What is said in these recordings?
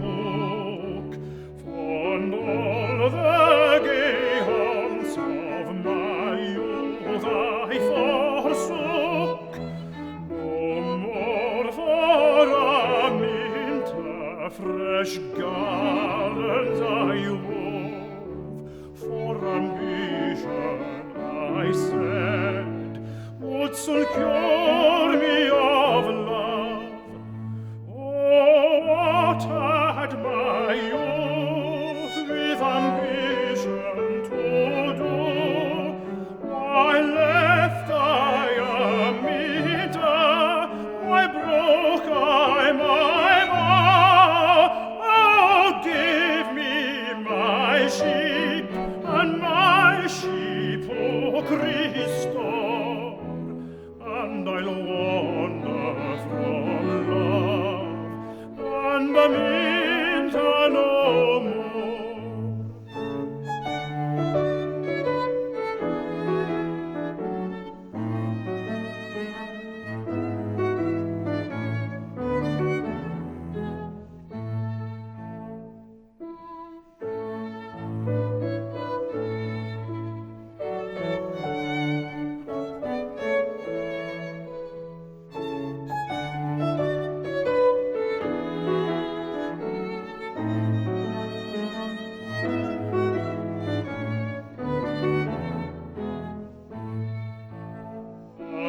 book, fond all the gay haunts of my youth I forsook. No more for a mint, a fresh garlands I wove, for ambition I said, would soon cure me of love. Oh, what had my youth with ambition to do? Why left I a meter? Why broke I my vow? Oh, give me my sheep, and my sheep, O Christo, and I'll wander from love, and amint no more.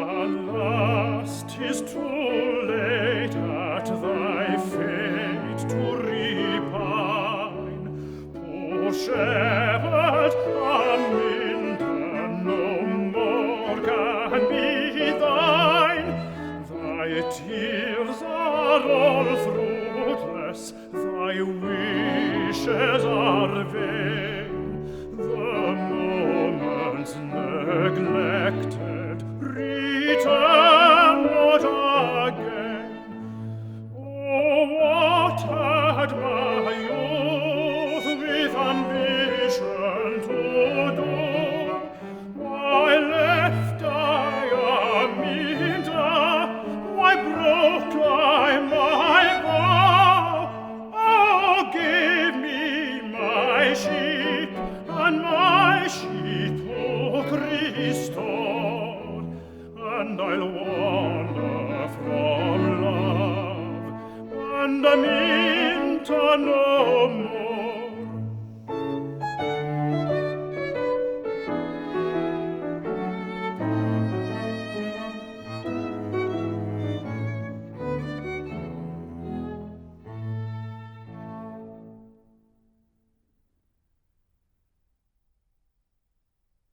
Alas, 'tis too late at thy fate to repine. Poor shepherd, Aminta no more can be thine. Thy tears are all fruitless, thy wishes are vain. The moments neglected return not again. Oh, what had my youth with ambition to do? Why left I a meter? Why broke I my vow? Oh, give me my sheep, and my sheep, O Christo, and I'll wander from love, and amint no